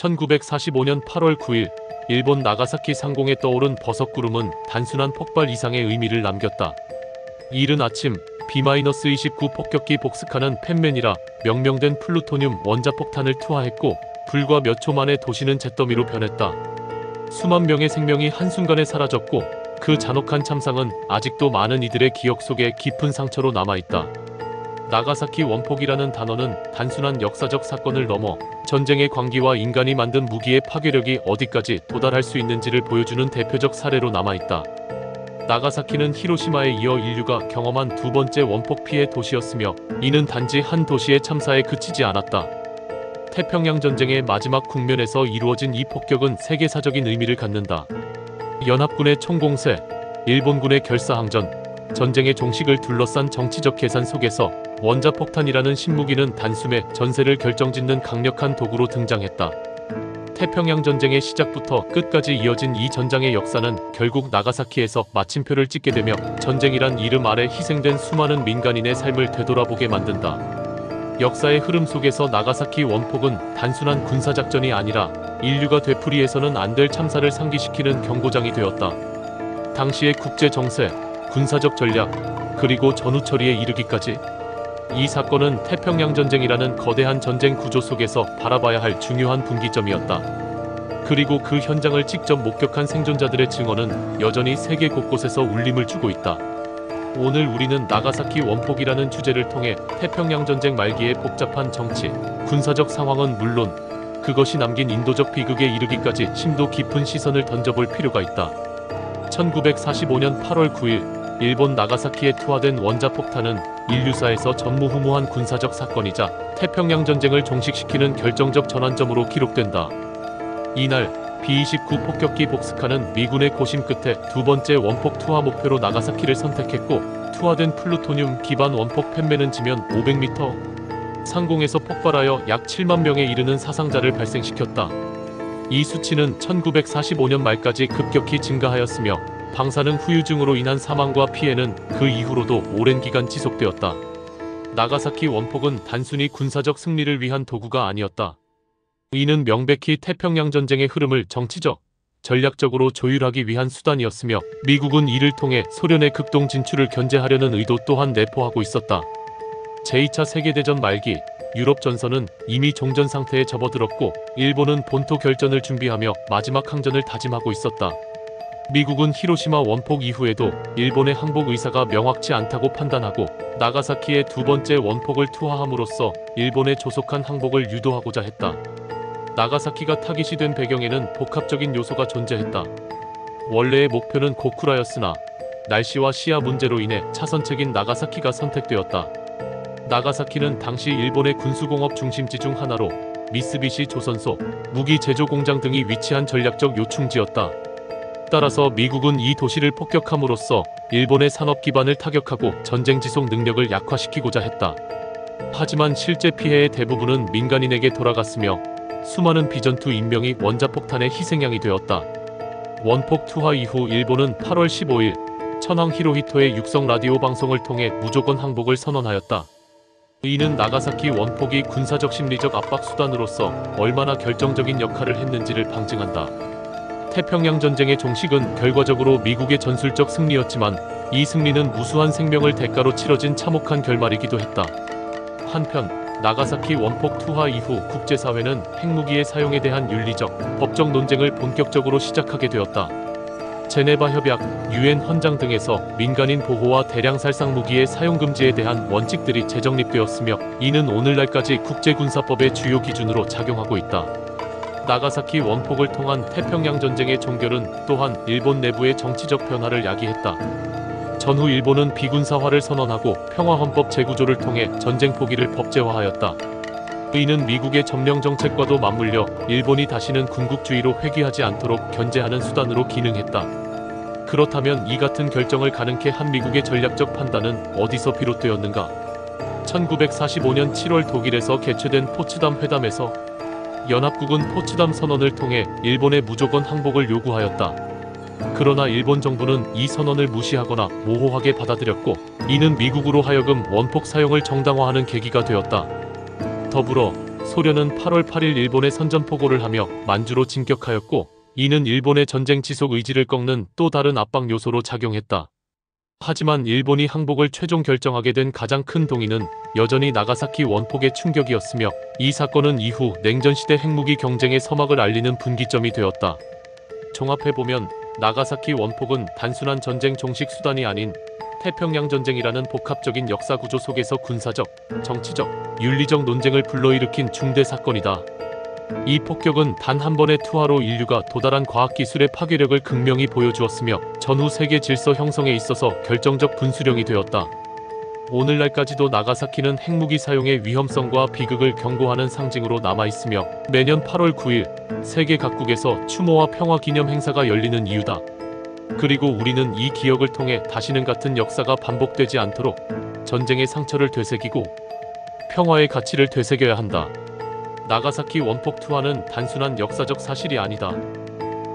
1945년 8월 9일 일본 나가사키 상공에 떠오른 버섯구름은 단순한 폭발 이상의 의미를 남겼다. 이른 아침 B-29 폭격기 복스카는 펜맨이라 명명된 플루토늄 원자폭탄을 투하했고 불과 몇 초 만에 도시는 잿더미로 변했다. 수만 명의 생명이 한순간에 사라졌고 그 잔혹한 참상은 아직도 많은 이들의 기억 속에 깊은 상처로 남아있다. 나가사키 원폭이라는 단어는 단순한 역사적 사건을 넘어 전쟁의 광기와 인간이 만든 무기의 파괴력이 어디까지 도달할 수 있는지를 보여주는 대표적 사례로 남아있다. 나가사키는 히로시마에 이어 인류가 경험한 두 번째 원폭 피해 도시였으며 이는 단지 한 도시의 참사에 그치지 않았다. 태평양 전쟁의 마지막 국면에서 이루어진 이 폭격은 세계사적인 의미를 갖는다. 연합군의 총공세, 일본군의 결사항전, 전쟁의 종식을 둘러싼 정치적 계산 속에서 원자폭탄이라는 신무기는 단숨에 전세를 결정짓는 강력한 도구로 등장했다. 태평양 전쟁의 시작부터 끝까지 이어진 이 전장의 역사는 결국 나가사키에서 마침표를 찍게 되며 전쟁이란 이름 아래 희생된 수많은 민간인의 삶을 되돌아보게 만든다. 역사의 흐름 속에서 나가사키 원폭은 단순한 군사작전이 아니라 인류가 되풀이해서는 안 될 참사를 상기시키는 경고장이 되었다. 당시의 국제 정세, 군사적 전략, 그리고 전후 처리에 이르기까지 이 사건은 태평양 전쟁이라는 거대한 전쟁 구조 속에서 바라봐야 할 중요한 분기점이었다. 그리고 그 현장을 직접 목격한 생존자들의 증언은 여전히 세계 곳곳에서 울림을 주고 있다. 오늘 우리는 나가사키 원폭이라는 주제를 통해 태평양 전쟁 말기의 복잡한 정치, 군사적 상황은 물론 그것이 남긴 인도적 비극에 이르기까지 심도 깊은 시선을 던져볼 필요가 있다. 1945년 8월 9일 일본 나가사키에 투하된 원자폭탄은 인류사에서 전무후무한 군사적 사건이자 태평양 전쟁을 종식시키는 결정적 전환점으로 기록된다. 이날 B-29 폭격기 복스카는 미군의 고심 끝에 두 번째 원폭 투하 목표로 나가사키를 선택했고 투하된 플루토늄 기반 원폭 펜맨은 지면 500m 상공에서 폭발하여 약 7만 명에 이르는 사상자를 발생시켰다. 이 수치는 1945년 말까지 급격히 증가하였으며 방사능 후유증으로 인한 사망과 피해는 그 이후로도 오랜 기간 지속되었다. 나가사키 원폭은 단순히 군사적 승리를 위한 도구가 아니었다. 이는 명백히 태평양 전쟁의 흐름을 정치적, 전략적으로 조율하기 위한 수단이었으며 미국은 이를 통해 소련의 극동 진출을 견제하려는 의도 또한 내포하고 있었다. 제2차 세계대전 말기 유럽 전선은 이미 종전 상태에 접어들었고 일본은 본토 결전을 준비하며 마지막 항전을 다짐하고 있었다. 미국은 히로시마 원폭 이후에도 일본의 항복 의사가 명확치 않다고 판단하고 나가사키의 두 번째 원폭을 투하함으로써 일본의 조속한 항복을 유도하고자 했다. 나가사키가 타깃이 된 배경에는 복합적인 요소가 존재했다. 원래의 목표는 고쿠라였으나 날씨와 시야 문제로 인해 차선책인 나가사키가 선택되었다. 나가사키는 당시 일본의 군수공업 중심지 중 하나로 미쓰비시 조선소, 무기 제조 공장 등이 위치한 전략적 요충지였다. 따라서 미국은 이 도시를 폭격함으로써 일본의 산업 기반을 타격하고 전쟁 지속 능력을 약화시키고자 했다. 하지만 실제 피해의 대부분은 민간인에게 돌아갔으며 수많은 비전투 인명이 원자폭탄의 희생양이 되었다. 원폭 투하 이후 일본은 8월 15일 천황 히로히토의 육성 라디오 방송을 통해 무조건 항복을 선언하였다. 이는 나가사키 원폭이 군사적 심리적 압박 수단으로서 얼마나 결정적인 역할을 했는지를 방증한다. 태평양 전쟁의 종식은 결과적으로 미국의 전술적 승리였지만 이 승리는 무수한 생명을 대가로 치러진 참혹한 결말이기도 했다. 한편 나가사키 원폭 투하 이후 국제사회는 핵무기의 사용에 대한 윤리적, 법적 논쟁을 본격적으로 시작하게 되었다. 제네바 협약, 유엔 헌장 등에서 민간인 보호와 대량 살상 무기의 사용 금지에 대한 원칙들이 재정립되었으며 이는 오늘날까지 국제군사법의 주요 기준으로 작용하고 있다. 나가사키 원폭을 통한 태평양 전쟁의 종결은 또한 일본 내부의 정치적 변화를 야기했다. 전후 일본은 비군사화를 선언하고 평화헌법 재구조를 통해 전쟁 포기를 법제화하였다. 이는 미국의 점령 정책과도 맞물려 일본이 다시는 군국주의로 회귀하지 않도록 견제하는 수단으로 기능했다. 그렇다면 이 같은 결정을 가능케 한 미국의 전략적 판단은 어디서 비롯되었는가? 1945년 7월 독일에서 개최된 포츠담 회담에서 연합국은 포츠담 선언을 통해 일본의 무조건 항복을 요구하였다. 그러나 일본 정부는 이 선언을 무시하거나 모호하게 받아들였고 이는 미국으로 하여금 원폭 사용을 정당화하는 계기가 되었다. 더불어 소련은 8월 8일 일본에 선전포고를 하며 만주로 진격하였고, 이는 일본의 전쟁 지속 의지를 꺾는 또 다른 압박 요소로 작용했다. 하지만 일본이 항복을 최종 결정하게 된 가장 큰 동의는 여전히 나가사키 원폭의 충격이었으며, 이 사건은 이후 냉전시대 핵무기 경쟁의 서막을 알리는 분기점이 되었다. 종합해보면 나가사키 원폭은 단순한 전쟁 종식 수단이 아닌 태평양 전쟁이라는 복합적인 역사 구조 속에서 군사적, 정치적, 윤리적 논쟁을 불러일으킨 중대 사건이다. 이 폭격은 단 한 번의 투하로 인류가 도달한 과학기술의 파괴력을 극명히 보여주었으며, 전후 세계 질서 형성에 있어서 결정적 분수령이 되었다. 오늘날까지도 나가사키는 핵무기 사용의 위험성과 비극을 경고하는 상징으로 남아있으며, 매년 8월 9일 세계 각국에서 추모와 평화 기념 행사가 열리는 이유다. 그리고 우리는 이 기억을 통해 다시는 같은 역사가 반복되지 않도록 전쟁의 상처를 되새기고 평화의 가치를 되새겨야 한다. 나가사키 원폭 투하는 단순한 역사적 사실이 아니다.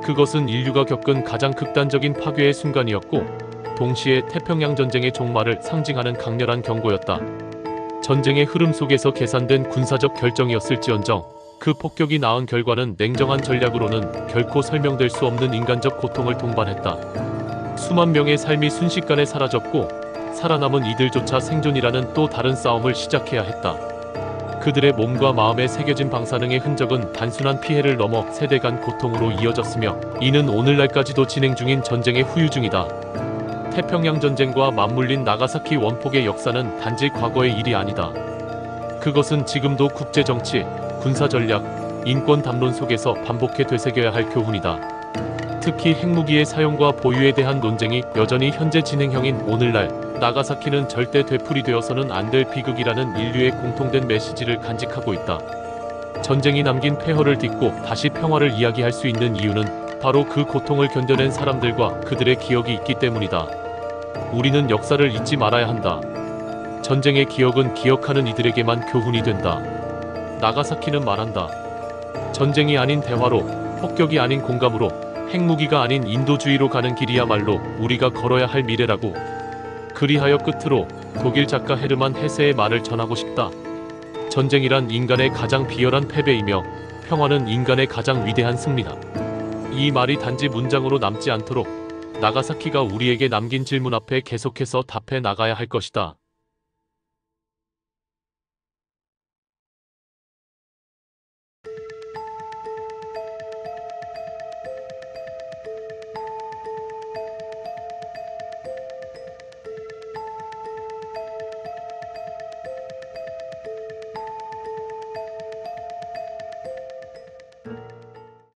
그것은 인류가 겪은 가장 극단적인 파괴의 순간이었고, 동시에 태평양 전쟁의 종말을 상징하는 강렬한 경고였다. 전쟁의 흐름 속에서 계산된 군사적 결정이었을지언정, 그 폭격이 낳은 결과는 냉정한 전략으로는 결코 설명될 수 없는 인간적 고통을 동반했다. 수만 명의 삶이 순식간에 사라졌고, 살아남은 이들조차 생존이라는 또 다른 싸움을 시작해야 했다. 그들의 몸과 마음에 새겨진 방사능의 흔적은 단순한 피해를 넘어 세대 간 고통으로 이어졌으며, 이는 오늘날까지도 진행 중인 전쟁의 후유 중이다. 태평양 전쟁과 맞물린 나가사키 원폭의 역사는 단지 과거의 일이 아니다. 그것은 지금도 국제 정치, 군사 전략, 인권 담론 속에서 반복해 되새겨야 할 교훈이다. 특히 핵무기의 사용과 보유에 대한 논쟁이 여전히 현재 진행형인 오늘날, 나가사키는 절대 되풀이되어서는 안 될 비극이라는 인류의 공통된 메시지를 간직하고 있다. 전쟁이 남긴 폐허를 딛고 다시 평화를 이야기할 수 있는 이유는 바로 그 고통을 견뎌낸 사람들과 그들의 기억이 있기 때문이다. 우리는 역사를 잊지 말아야 한다. 전쟁의 기억은 기억하는 이들에게만 교훈이 된다. 나가사키는 말한다. 전쟁이 아닌 대화로, 폭격이 아닌 공감으로, 핵무기가 아닌 인도주의로 가는 길이야말로 우리가 걸어야 할 미래라고. 그리하여 끝으로 독일 작가 헤르만 헤세의 말을 전하고 싶다. 전쟁이란 인간의 가장 비열한 패배이며, 평화는 인간의 가장 위대한 승리다. 이 말이 단지 문장으로 남지 않도록 나가사키가 우리에게 남긴 질문 앞에 계속해서 답해 나가야 할 것이다.